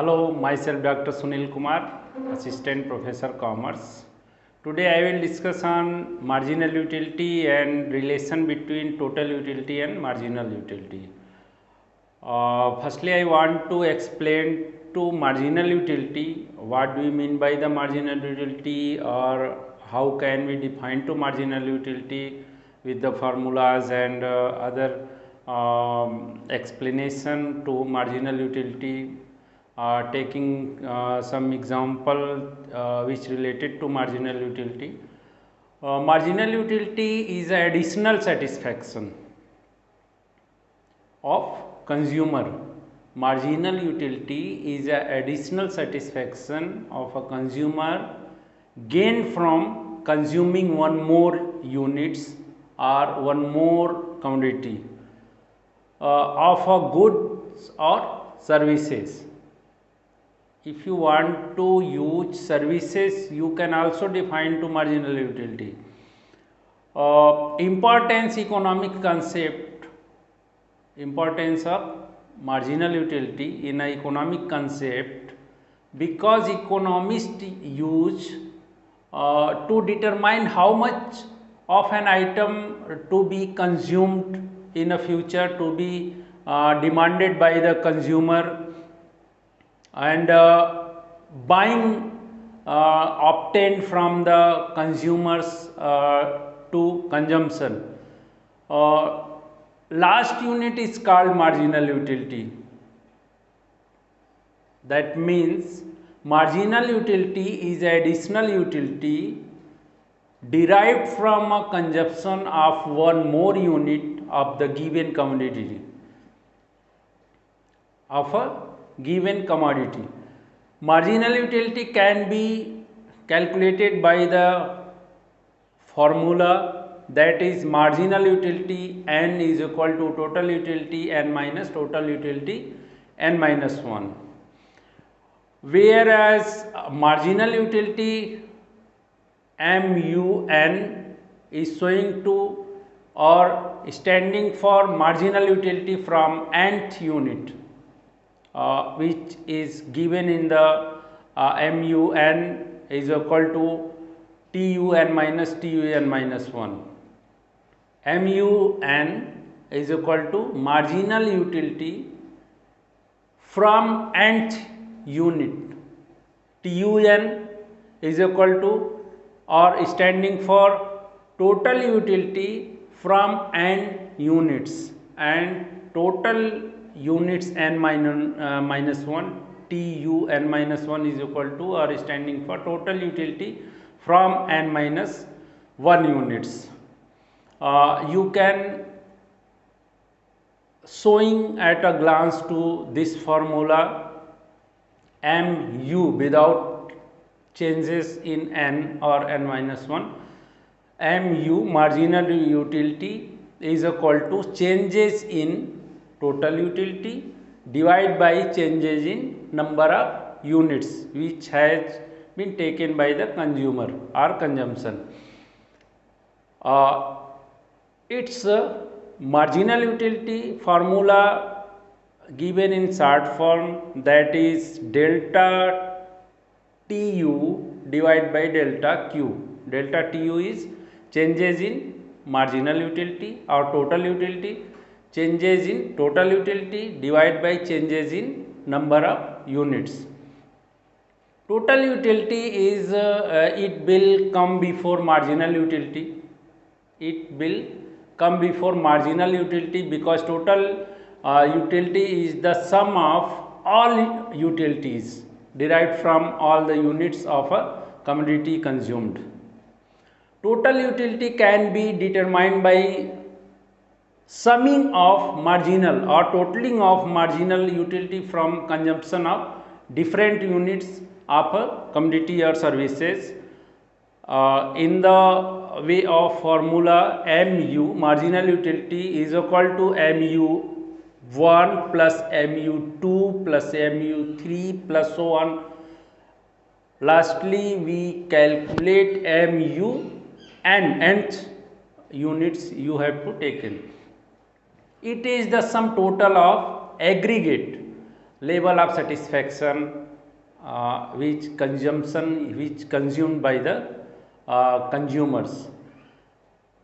Hello, myself Dr. Sunil Kumar, Assistant Professor Commerce. Today I will discuss on marginal utility and relation between total utility and marginal utility. Firstly, I want to explain to marginal utility what do we mean by the marginal utility, or how can we define to marginal utility with the formulas and other explanation to marginal utility, taking some example which related to marginal utility. Marginal utility is an additional satisfaction of consumer. Marginal utility is an additional satisfaction of a consumer gained from consuming one more units or one more commodity of a goods or services. If you want to use services, you can also define to marginal utility. Importance of marginal utility in an economic concept, because economists use to determine how much of an item to be consumed in a future, to be demanded by the consumer, and buying obtained from the consumers to consumption. Last unit is called marginal utility. That means marginal utility is additional utility derived from a consumption of one more unit of the given commodity. Marginal utility can be calculated by the formula, that is marginal utility n is equal to total utility n minus total utility n minus 1. Whereas marginal utility MUN is showing to or standing for marginal utility from nth unit, which is given in the MUN is equal to TUN minus TUN minus 1. MUN is equal to marginal utility from nth unit. TUN is equal to or standing for total utility from n units, and total units n minus 1, TUN minus 1 is equal to or standing for total utility from n minus 1 units. You can showing at a glance to this formula MU without changes in n or n minus 1. MU marginal utility is equal to changes in total utility divided by changes in number of units which has been taken by the consumer or consumption. Its marginal utility formula given in short form, that is delta TU divided by delta Q. Delta TU is changes in marginal utility or total utility, changes in total utility divided by changes in number of units. Total utility is it will come before marginal utility. It will come before marginal utility because total utility is the sum of all utilities derived from all the units of a commodity consumed. Total utility can be determined by summing of marginal or totaling of marginal utility from consumption of different units of a commodity or services. In the way of formula MU, marginal utility is equal to MU1 plus MU2 plus MU3 plus so on. Lastly, we calculate MU and nth units you have to take in. It is the sum total of aggregate level of satisfaction which consumed by the consumers,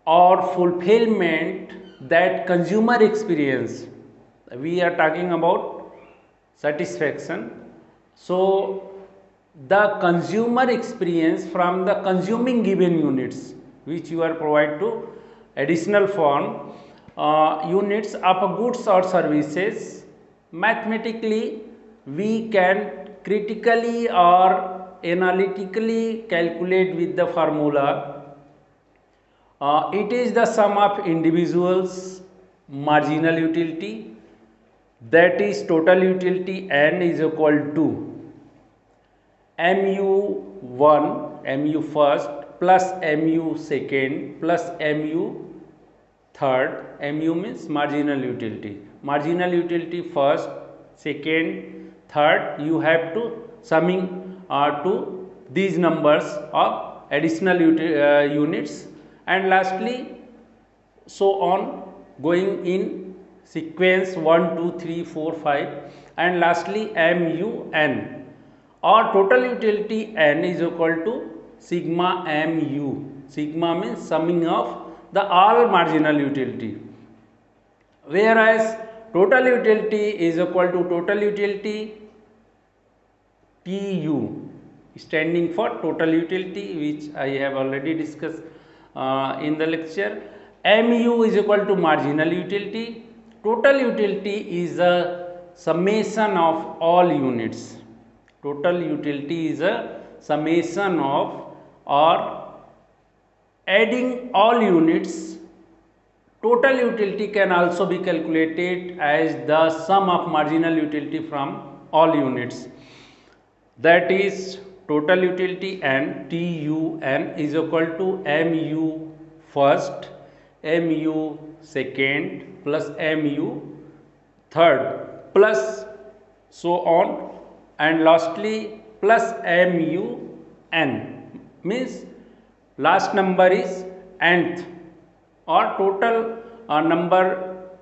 or fulfillment that consumer experience. We are talking about satisfaction. So the consumer experience from the consuming given units which you are provided to additional form units of goods or services. Mathematically we can critically or analytically calculate with the formula. It is the sum of individuals marginal utility, that is total utility n is equal to mu1 mu first plus mu second plus mu third. Mu means marginal utility first, second, third. You have to summing to these numbers of additional units, and lastly so on going in sequence 1 2 3 4 5, and lastly mun, or total utility n is equal to sigma mu. Sigma means summing of the all marginal utility, whereas total utility is equal to total utility TU, standing for total utility, which I have already discussed in the lecture. Mu is equal to marginal utility. Total utility is a summation of all units. Total utility is a summation of or adding all units. Total utility can also be calculated as the sum of marginal utility from all units, that is total utility n TUN is equal to mu first, mu second plus mu third plus so on, and lastly plus mun, means last number is nth, or total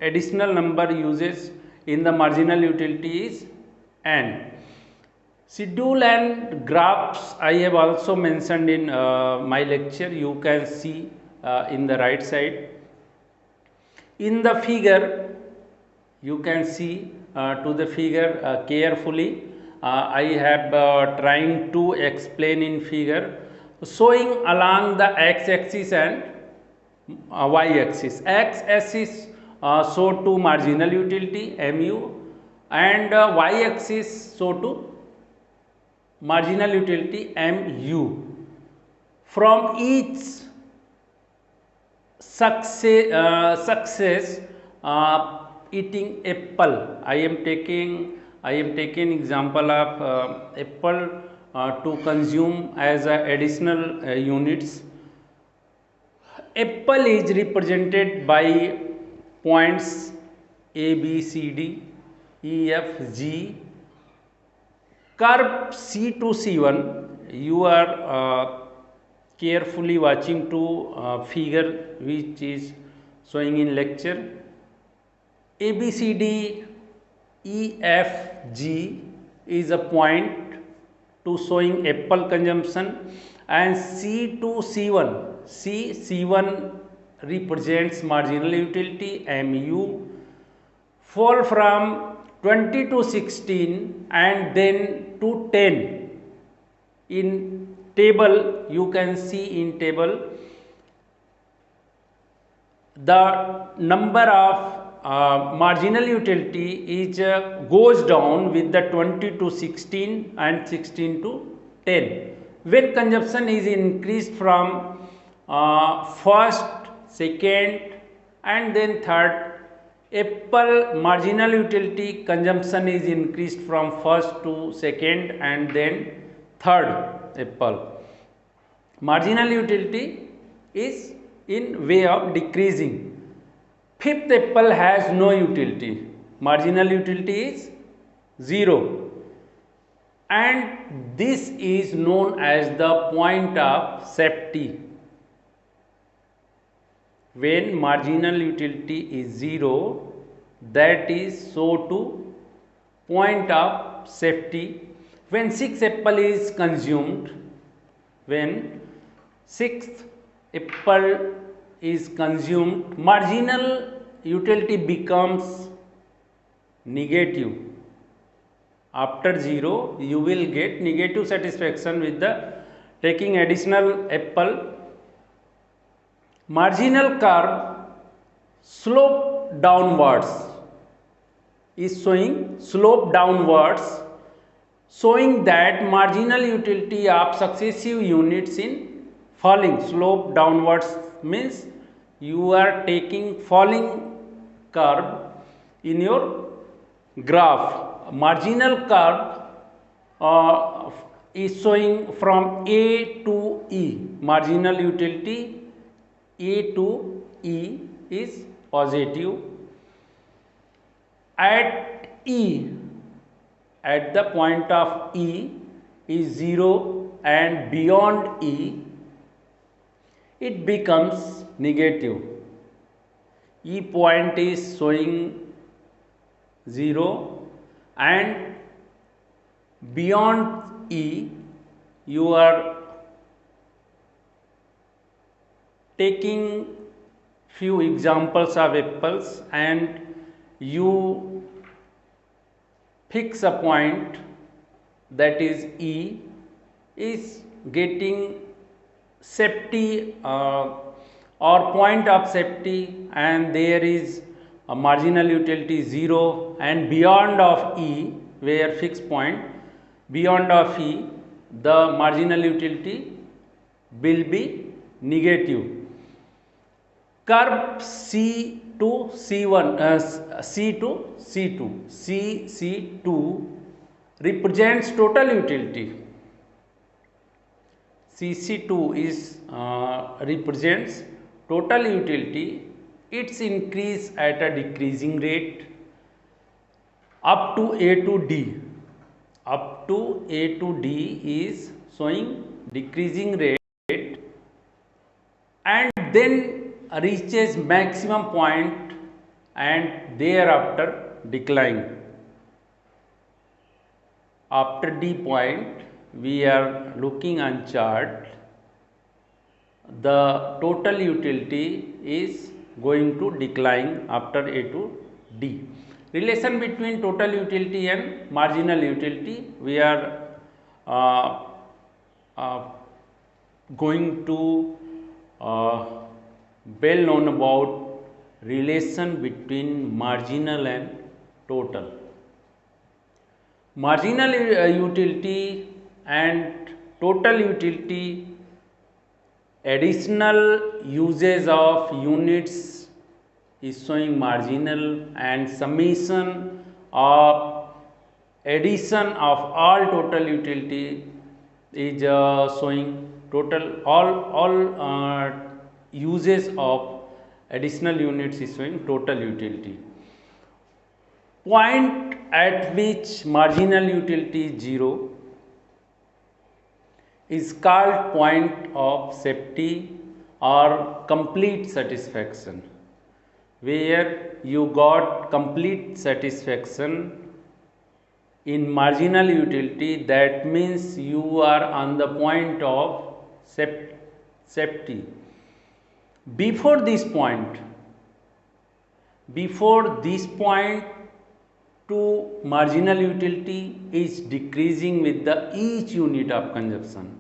additional number uses in the marginal utility is n. Schedule and graphs I have also mentioned in my lecture. You can see in the right side. In the figure, you can see to the figure carefully. I have trying to explain in figure, showing along the x-axis and y-axis. X-axis show to marginal utility mu, and y-axis show to marginal utility mu. From each success eating apple, I am taking example of apple to consume as additional units. Apple is represented by points A, B, C, D, E, F, G. Curve C to C1, you are carefully watching to figure which is showing in lecture. A, B, C, D, E, F, G is a point to showing apple consumption, and C to C1, C1 represents marginal utility mu, fall from 20 to 16 and then to 10. In table you can see in table the number of marginal utility is goes down with the 20 to 16 and 16 to 10. When consumption is increased from first, second and then third, apple marginal utility consumption is increased from first to second and then third apple. Marginal utility is in way of decreasing. Fifth apple has no utility. Marginal utility is 0. And this is known as the point of safety. When marginal utility is 0, that is so to point of safety. When 6 apple is consumed, when 6th apple is consumed, marginal utility becomes negative. After 0, you will get negative satisfaction with the taking additional apple. Marginal curve slope downwards is showing slope downwards, showing that marginal utility of successive units in falling. Slope downwards means you are taking falling curve in your graph. Marginal curve is showing from A to E. Marginal utility A to E is positive. At E, at the point of E is 0, and beyond E it becomes negative. E point is showing 0, and beyond E you are taking few examples of apples and you fix a point, that is E is getting safety or point of safety, and there is a marginal utility 0, and beyond of E, where fixed point, beyond of E the marginal utility will be negative. Curve C to C1, C to C2, CC2 represents total utility. CC2 is represents total utility. Its increase at a decreasing rate up to A to D. Up to A to D is showing decreasing rate, and then reaches maximum point and thereafter decline. After D point, we are looking on chart, the total utility is going to decline after A to D. Relation between total utility and marginal utility, we are going to well known about relation between marginal and total. Marginal utility and total utility, additional usage of units is showing marginal, and summation of addition of all total utility is showing total. All uses of additional units is showing total utility. Point at which marginal utility is 0 is called point of safety or complete satisfaction, where you got complete satisfaction in marginal utility. That means you are on the point of safety. Before this point to marginal utility is decreasing with the each unit of consumption,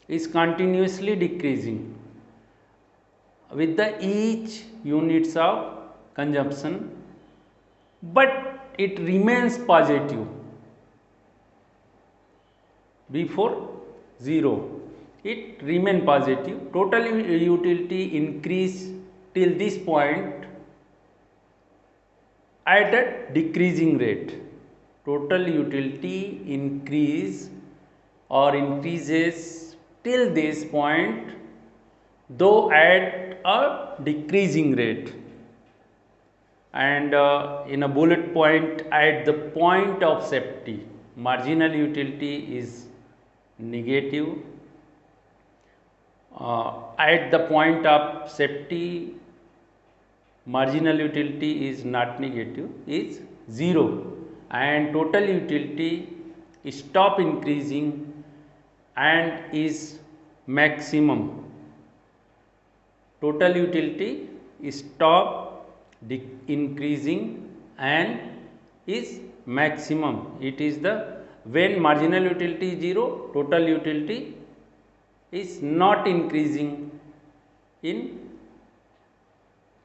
is continuously decreasing with the each units of consumption, but it remains positive before 0. It remain positive. Total utility increase till this point at a decreasing rate. Total utility increase or increases till this point, though at a decreasing rate. And in a bullet point, at the point of safety, marginal utility is negative. At the point of safety, marginal utility is not negative, is 0 and total utility stop increasing and is maximum. Total utility stop increasing and is maximum. It is the when marginal utility is 0, total utility is not increasing in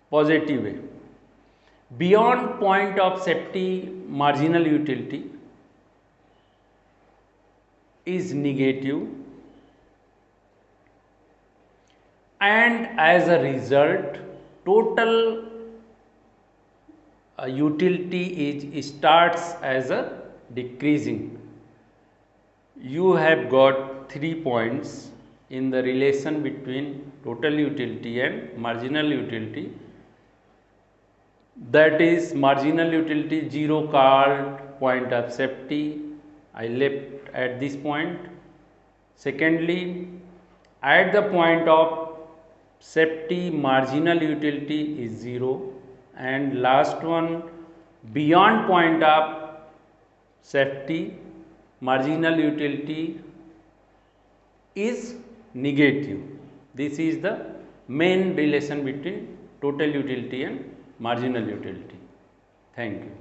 positive way. Beyond point of safety, marginal utility is negative, and as a result total utility is starts as a decreasing. You have got 3 points in the relation between total utility and marginal utility. That is, marginal utility 0 called point of safety, I left at this point. Secondly, at the point of safety marginal utility is 0, and last one, beyond point of safety marginal utility is negative. This is the main relation between total utility and marginal utility. Thank you.